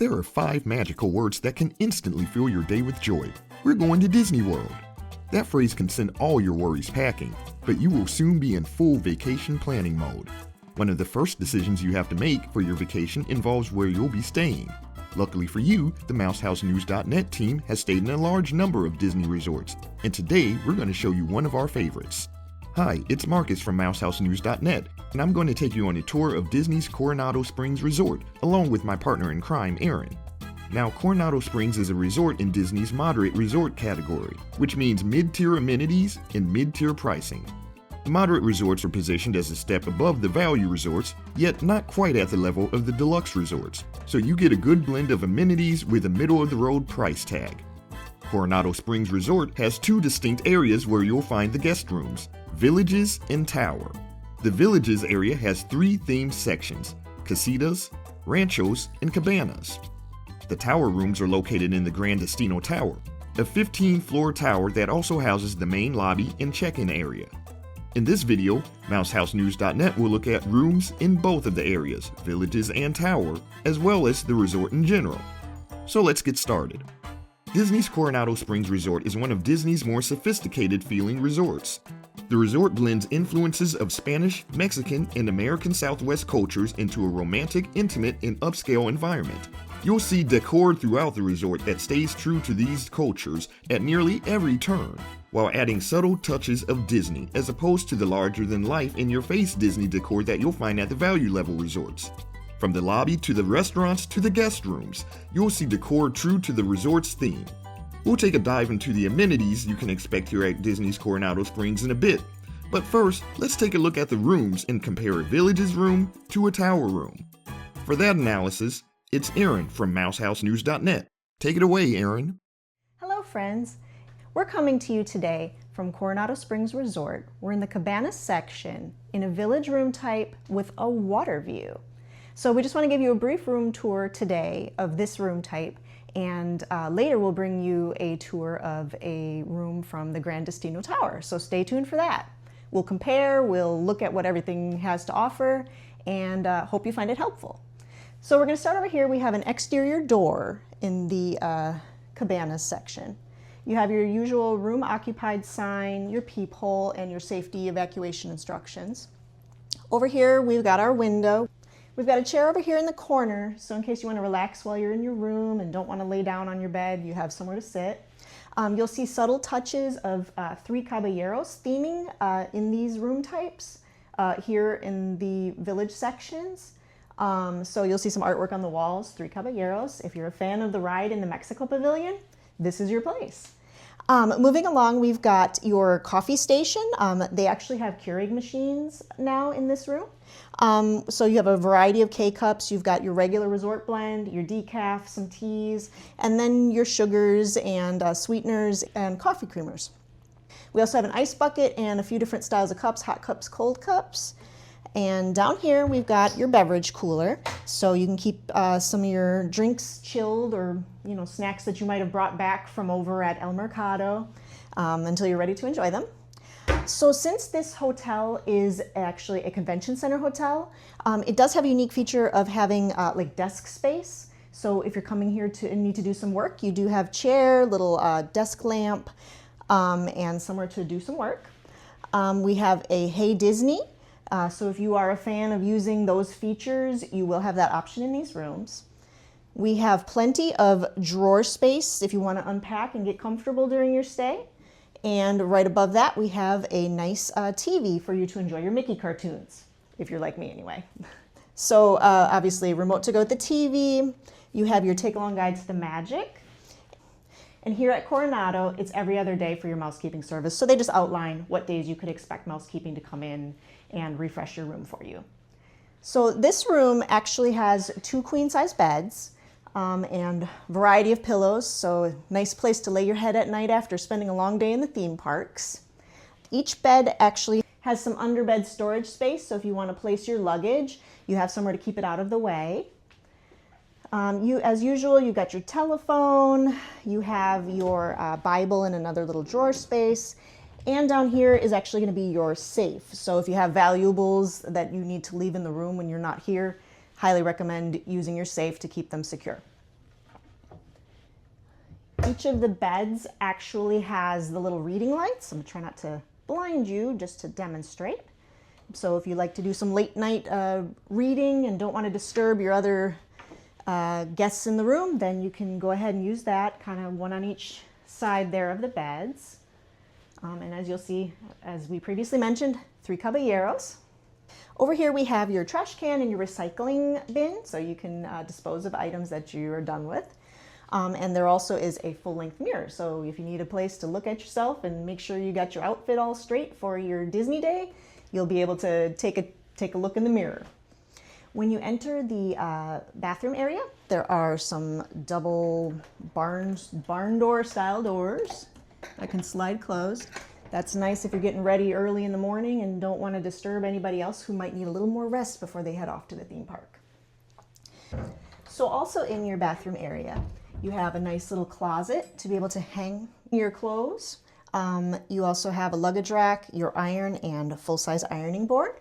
There are 5 magical words that can instantly fill your day with joy. We're going to Disney World. That phrase can send all your worries packing, but you will soon be in full vacation planning mode. One of the first decisions you have to make for your vacation involves where you'll be staying. Luckily for you, the MouseHouseNewsNet team has stayed in a large number of Disney resorts, and today we're going to show you one of our favorites. Hi, it's Marcus from MouseHouseNewsNet, and I'm going to take you on a tour of Disney's Coronado Springs Resort, along with my partner in crime, Erin. Now, Coronado Springs is a resort in Disney's moderate resort category, which means mid-tier amenities and mid-tier pricing. The moderate resorts are positioned as a step above the value resorts, yet not quite at the level of the deluxe resorts, so you get a good blend of amenities with a middle-of-the-road price tag. Coronado Springs Resort has 2 distinct areas where you'll find the guest rooms: Villages and Tower. The Villages area has 3 themed sections: casitas, ranchos, and cabanas. The tower rooms are located in the Gran Destino Tower, a 15-floor tower that also houses the main lobby and check-in area. In this video, MouseHouseNews.net will look at rooms in both of the areas, Villages and Tower, as well as the resort in general. So let's get started. Disney's Coronado Springs Resort is one of Disney's more sophisticated-feeling resorts. The resort blends influences of Spanish, Mexican, and American Southwest cultures into a romantic, intimate, and upscale environment. You'll see decor throughout the resort that stays true to these cultures at nearly every turn, while adding subtle touches of Disney as opposed to the larger-than-life, in-your-face Disney decor that you'll find at the value-level resorts. From the lobby to the restaurants to the guest rooms, you'll see decor true to the resort's theme. We'll take a dive into the amenities you can expect here at Disney's Coronado Springs in a bit, but first, let's take a look at the rooms and compare a Villages room to a Tower room. For that analysis, it's Erin from MouseHouseNews.net. Take it away, Erin. Hello, friends. We're coming to you today from Coronado Springs Resort. We're in the Cabana section in a village room type with a water view. So we just want to give you a brief room tour today of this room type, and later we'll bring you a tour of a room from the Gran Destino Tower. So stay tuned for that. We'll compare, we'll look at what everything has to offer, and hope you find it helpful. So we're going to start over here. We have an exterior door in the Cabanas section. You have your usual room occupied sign, your peephole, and your safety evacuation instructions. Over here we've got our window. We've got a chair over here in the corner, so in case you want to relax while you're in your room and don't want to lay down on your bed, you have somewhere to sit. You'll see subtle touches of 3 Caballeros theming in these room types here in the village sections. So you'll see some artwork on the walls, 3 Caballeros. If you're a fan of the ride in the Mexico Pavilion, this is your place. Moving along, we've got your coffee station. They actually have Keurig machines now in this room. So you have a variety of K-cups. You've got your regular resort blend, your decaf, some teas, and then your sugars and sweeteners and coffee creamers. We also have an ice bucket and a few different styles of cups, hot cups, cold cups. And down here we've got your beverage cooler, so you can keep some of your drinks chilled, or snacks that you might have brought back from over at El Mercado until you're ready to enjoy them. So since this hotel is actually a convention center hotel, it does have a unique feature of having like desk space. So if you're coming here to need to do some work, you do have chair, little desk lamp, and somewhere to do some work. We have a Hey Disney. So if you are a fan of using those features, you will have that option in these rooms. We have plenty of drawer space if you want to unpack and get comfortable during your stay. And right above that, we have a nice TV for you to enjoy your Mickey cartoons, if you're like me anyway. So obviously, remote to go with the TV. You have your take-along guide to the Magic. And here at Coronado, it's every other day for your mousekeeping service. So they just outline what days you could expect mousekeeping to come in and refresh your room for you. So this room actually has 2 queen-size beds and variety of pillows. So a nice place to lay your head at night after spending a long day in the theme parks. Each bed actually has some underbed storage space. So if you want to place your luggage, you have somewhere to keep it out of the way. As usual, you've got your telephone, you have your Bible in another little drawer space, and down here is actually going to be your safe. So if you have valuables that you need to leave in the room when you're not here, highly recommend using your safe to keep them secure. Each of the beds actually has the little reading lights. I'm gonna try not to blind you just to demonstrate. So if you like to do some late night reading and don't want to disturb your other guests in the room, then you can go ahead and use that, kind of one on each side there of the beds. And as you'll see, as we previously mentioned, 3 caballeros. Over here we have your trash can and your recycling bin, so you can dispose of items that you are done with. And there also is a full-length mirror, so if you need a place to look at yourself and make sure you got your outfit all straight for your Disney day, you'll be able to take a look in the mirror. When you enter the bathroom area, there are some double barn door style doors that can slide closed. That's nice if you're getting ready early in the morning and don't want to disturb anybody else who might need a little more rest before they head off to the theme park. So also in your bathroom area, you have a nice little closet to be able to hang your clothes. You also have a luggage rack, your iron and a full-size ironing board,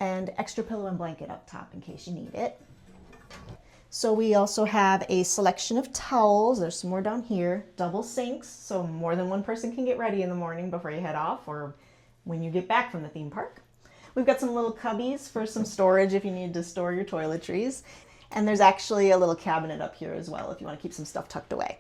and extra pillow and blanket up top in case you need it. So we also have a selection of towels. There's some more down here, double sinks, so more than one person can get ready in the morning before you head off or when you get back from the theme park. We've got some little cubbies for some storage if you need to store your toiletries. And there's actually a little cabinet up here as well if you want to keep some stuff tucked away.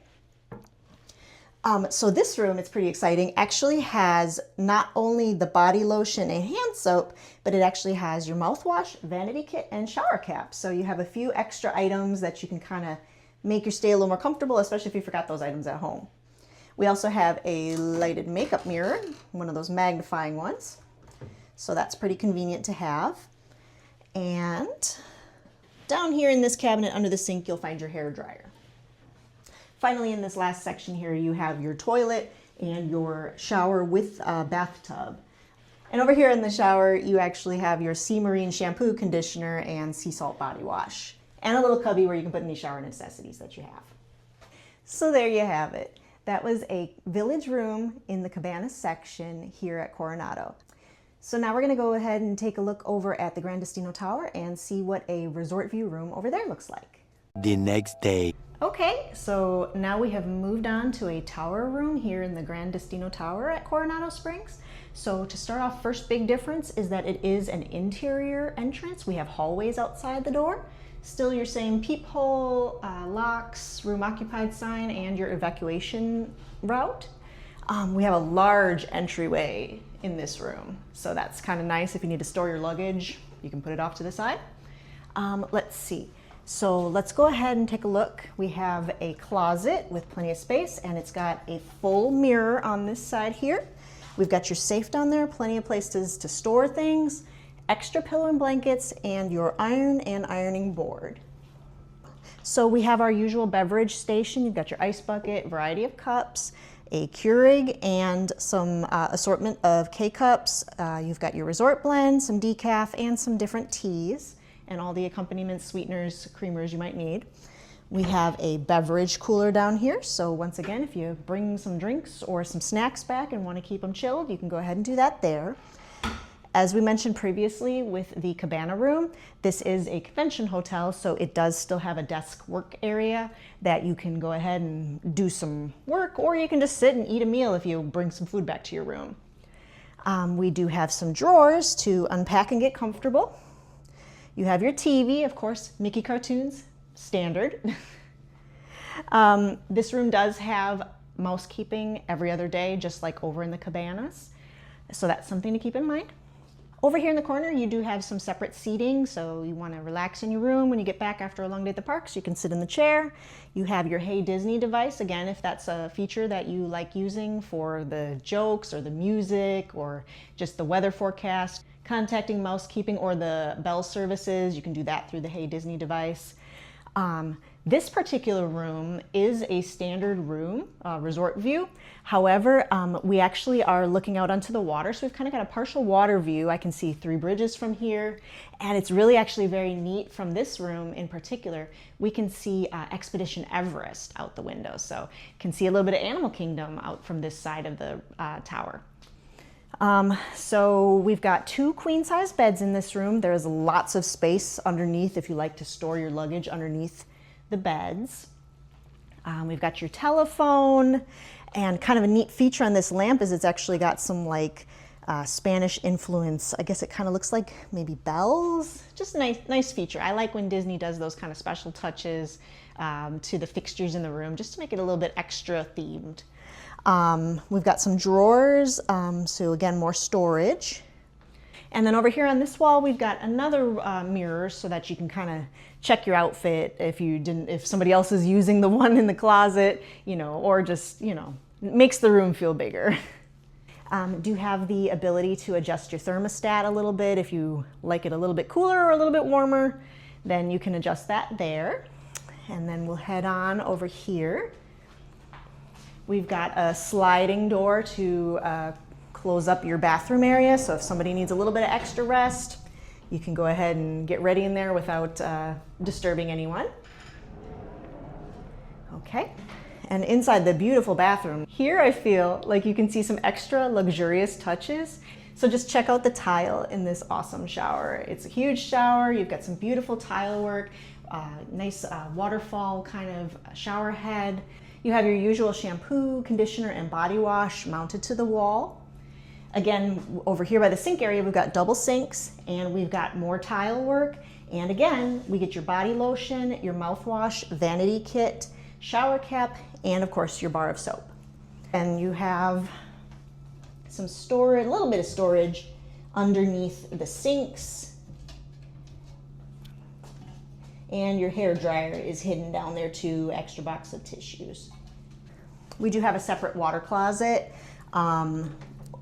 So this room, it's pretty exciting, actually has not only the body lotion and hand soap, but it actually has your mouthwash, vanity kit, and shower cap. So you have a few extra items that you can kind of make your stay a little more comfortable, especially if you forgot those items at home. We also have a lighted makeup mirror, one of those magnifying ones. So that's pretty convenient to have. And down here in this cabinet under the sink, you'll find your hair dryer. Finally, in this last section here, you have your toilet and your shower with a bathtub. And over here in the shower, you actually have your Sea Marine shampoo, conditioner, and sea salt body wash. And a little cubby where you can put any shower necessities that you have. So there you have it. That was a village room in the Cabanas section here at Coronado. So now we're going to go ahead and take a look over at the Gran Destino Tower and see what a resort view room over there looks like. The next day. Okay, so now we have moved on to a tower room here in the Gran Destino Tower at Coronado Springs. So to start off, first big difference is that it is an interior entrance. We have hallways outside the door. Still your same peephole, locks, room occupied sign, and your evacuation route. We have a large entryway in this room, so that's kind of nice if you need to store your luggage. You can put it off to the side. Let's see. So let's go ahead and take a look. We have a closet with plenty of space, and it's got a full mirror on this side here. We've got your safe down there, plenty of places to store things, extra pillow and blankets, and your iron and ironing board. So we have our usual beverage station. You've got your ice bucket, variety of cups, a Keurig, and some assortment of K-cups. You've got your resort blend, some decaf, and some different teas, and all the accompaniments, sweeteners, creamers you might need. We have a beverage cooler down here, so once again, if you bring some drinks or some snacks back and want to keep them chilled, you can go ahead and do that there. As we mentioned previously with the Cabana room, this is a convention hotel, so it does still have a desk work area that you can go ahead and do some work, or you can just sit and eat a meal if you bring some food back to your room. We do have some drawers to unpack and get comfortable. You have your TV, of course, Mickey cartoons, standard. This room does have mouse keeping every other day, just like over in the Cabanas. So that's something to keep in mind. Over here in the corner, you do have some separate seating, so you want to relax in your room when you get back after a long day at the parks. You can sit in the chair. You have your Hey Disney device, again, if that's a feature that you like using for the jokes or the music or just the weather forecast. Contacting mousekeeping or the bell services, you can do that through the Hey Disney device. This particular room is a standard room, resort view. However, we actually are looking out onto the water, so we've kind of got a partial water view. I can see 3 bridges from here, and it's really actually very neat from this room in particular. We can see Expedition Everest out the window, so can see a little bit of Animal Kingdom out from this side of the tower. So we've got 2 queen-size beds in this room. There's lots of space underneath if you like to store your luggage underneath the beds. We've got your telephone, and kind of a neat feature on this lamp is it's actually got some like Spanish influence. I guess it kind of looks like maybe bells. Just a nice feature. I like when Disney does those kind of special touches to the fixtures in the room, just to make it a little bit extra themed. We've got some drawers, so again, more storage. And then over here on this wall, we've got another mirror so that you can kind of check your outfit if somebody else is using the one in the closet, or just, makes the room feel bigger. Do have the ability to adjust your thermostat a little bit. If you like it a little bit cooler or a little bit warmer, then you can adjust that there. And then we'll head on over here. We've got a sliding door to close up your bathroom area. So if somebody needs a little bit of extra rest, you can go ahead and get ready in there without disturbing anyone. Okay. And inside the beautiful bathroom, here I feel like you can see some extra luxurious touches. So just check out the tile in this awesome shower. It's a huge shower. You've got some beautiful tile work, nice waterfall kind of shower head. You have your usual shampoo, conditioner, and body wash mounted to the wall. Again, over here by the sink area, we've got double sinks, and we've got more tile work. And again, we get your body lotion, your mouthwash, vanity kit, shower cap, and of course your bar of soap. And you have some storage, a little bit of storage underneath the sinks. And your hair dryer is hidden down there too, extra box of tissues. We do have a separate water closet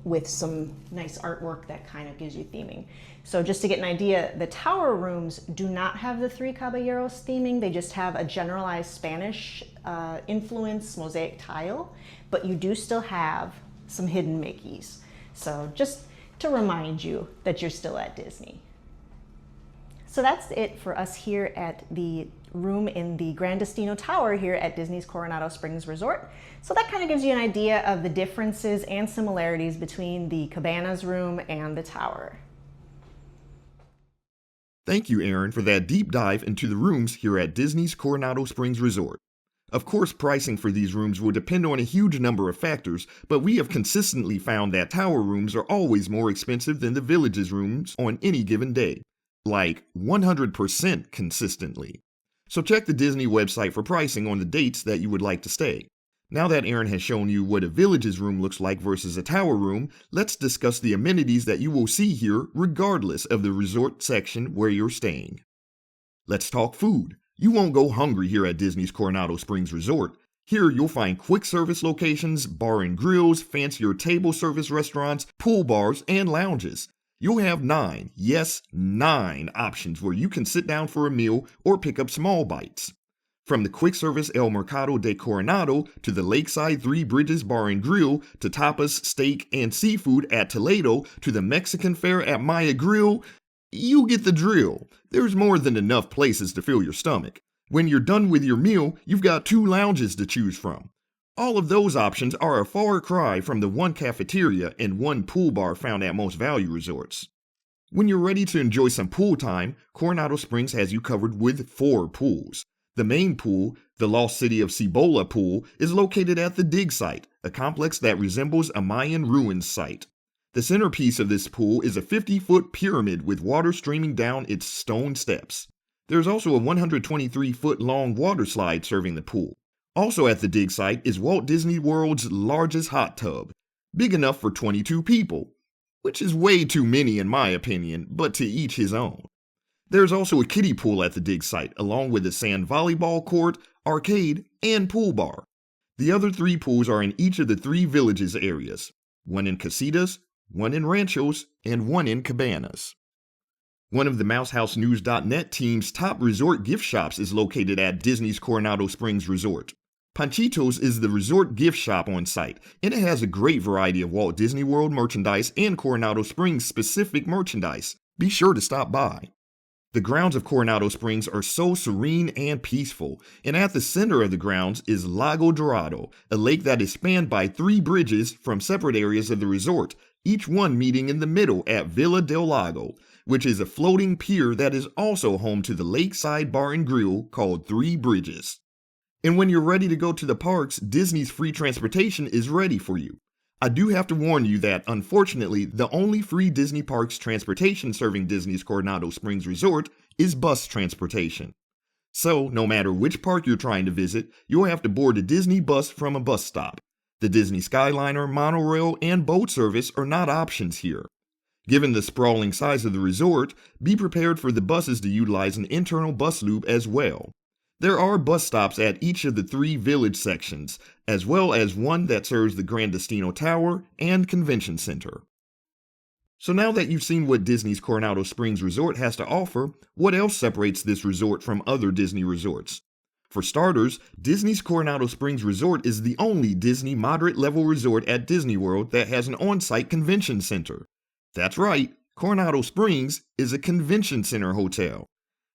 with some nice artwork that kind of gives you theming. So just to get an idea, the tower rooms do not have the Three Caballeros theming. They just have a generalized Spanish influence mosaic tile, but you do still have some hidden Mickeys. So just to remind you that you're still at Disney. So that's it for us here at the room in the Gran Destino Tower here at Disney's Coronado Springs Resort. So that kind of gives you an idea of the differences and similarities between the Cabanas room and the tower. Thank you, Erin, for that deep dive into the rooms here at Disney's Coronado Springs Resort. Of course, pricing for these rooms will depend on a huge number of factors, but we have consistently found that tower rooms are always more expensive than the Villages rooms on any given day. Like 100% consistently. So check the Disney website for pricing on the dates that you would like to stay. Now that Erin has shown you what a Villages room looks like versus a tower room, let's discuss the amenities that you will see here regardless of the resort section where you're staying. Let's talk food. You won't go hungry here at Disney's Coronado Springs Resort. Here you'll find quick service locations, bar and grills, fancier table service restaurants, pool bars, and lounges. You'll have 9 options where you can sit down for a meal or pick up small bites. From the quick service El Mercado de Coronado to the Lakeside Three Bridges Bar and Grill to tapas, steak, and seafood at Toledo to the Mexican fare at Maya Grill, you get the drill. There's more than enough places to fill your stomach. When you're done with your meal, you've got 2 lounges to choose from. All of those options are a far cry from the 1 cafeteria and 1 pool bar found at most value resorts. When you're ready to enjoy some pool time, Coronado Springs has you covered with 4 pools. The main pool, the Lost City of Cibola pool, is located at the dig site, a complex that resembles a Mayan ruins site. The centerpiece of this pool is a 50-foot pyramid with water streaming down its stone steps. There's also a 123-foot long water slide serving the pool. Also at the dig site is Walt Disney World's largest hot tub, big enough for 22 people, which is way too many in my opinion, but to each his own. There's also a kiddie pool at the dig site, along with a sand volleyball court, arcade, and pool bar. The other 3 pools are in each of the 3 villages areas, 1 in Casitas, 1 in Ranchos, and 1 in Cabanas. One of the MouseHouseNewsNet team's top resort gift shops is located at Disney's Coronado Springs Resort. Panchitos is the resort gift shop on site, and it has a great variety of Walt Disney World merchandise and Coronado Springs specific merchandise. Be sure to stop by. The grounds of Coronado Springs are so serene and peaceful, and at the center of the grounds is Lago Dorado, a lake that is spanned by 3 bridges from separate areas of the resort, each one meeting in the middle at Villa del Lago, which is a floating pier that is also home to the lakeside bar and grill called 3 Bridges. And when you're ready to go to the parks, Disney's free transportation is ready for you. I do have to warn you that, unfortunately, the only free Disney Parks transportation serving Disney's Coronado Springs Resort is bus transportation. So, no matter which park you're trying to visit, you'll have to board a Disney bus from a bus stop. The Disney Skyliner, monorail, and boat service are not options here. Given the sprawling size of the resort, be prepared for the buses to utilize an internal bus loop as well. There are bus stops at each of the 3 village sections, as well as one that serves the Gran Destino Tower and Convention Center. So now that you've seen what Disney's Coronado Springs Resort has to offer, what else separates this resort from other Disney resorts? For starters, Disney's Coronado Springs Resort is the only Disney moderate-level resort at Disney World that has an on-site convention center. That's right, Coronado Springs is a convention center hotel.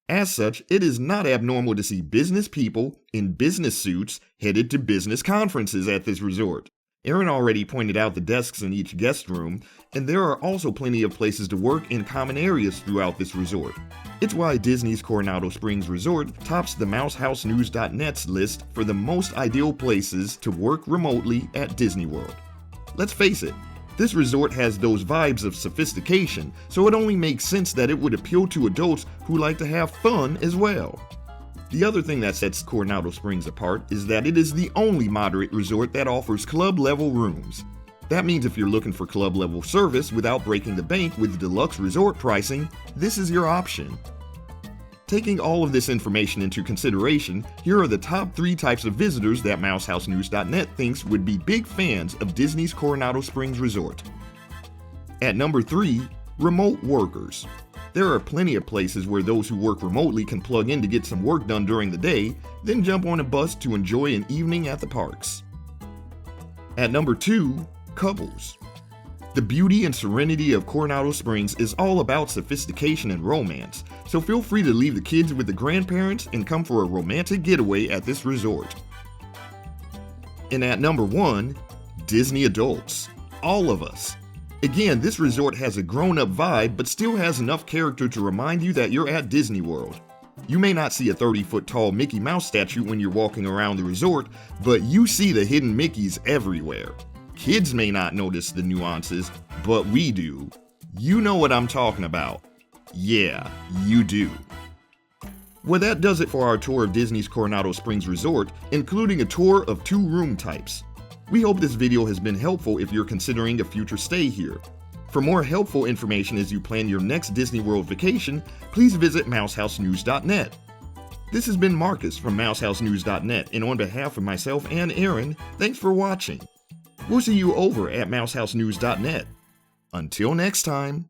As such, it is not abnormal to see business people in business suits headed to business conferences at this resort. Erin already pointed out the desks in each guest room, and there are also plenty of places to work in common areas throughout this resort. It's why Disney's Coronado Springs Resort tops the MouseHouseNewsNet's list for the most ideal places to work remotely at Disney World. Let's face it, this resort has those vibes of sophistication, so it only makes sense that it would appeal to adults who like to have fun as well. The other thing that sets Coronado Springs apart is that it is the only moderate resort that offers club-level rooms. That means if you're looking for club-level service without breaking the bank with deluxe resort pricing, this is your option. Taking all of this information into consideration, here are the top 3 types of visitors that MouseHouseNews.net thinks would be big fans of Disney's Coronado Springs Resort. At number 3, remote workers. There are plenty of places where those who work remotely can plug in to get some work done during the day, then jump on a bus to enjoy an evening at the parks. At number 2, couples. The beauty and serenity of Coronado Springs is all about sophistication and romance, so feel free to leave the kids with the grandparents and come for a romantic getaway at this resort. And at number 1, Disney adults. All of us. Again, this resort has a grown-up vibe but still has enough character to remind you that you're at Disney World. You may not see a 30-foot tall Mickey Mouse statue when you're walking around the resort, but you see the hidden Mickeys everywhere. Kids may not notice the nuances, but we do. You know what I'm talking about. Yeah, you do. Well, that does it for our tour of Disney's Coronado Springs Resort, including a tour of 2 room types. We hope this video has been helpful if you're considering a future stay here. For more helpful information as you plan your next Disney World vacation, please visit MouseHouseNews.net. This has been Marcus from MouseHouseNews.net, and on behalf of myself and Erin, thanks for watching. We'll see you over at MouseHouseNews.net. Until next time.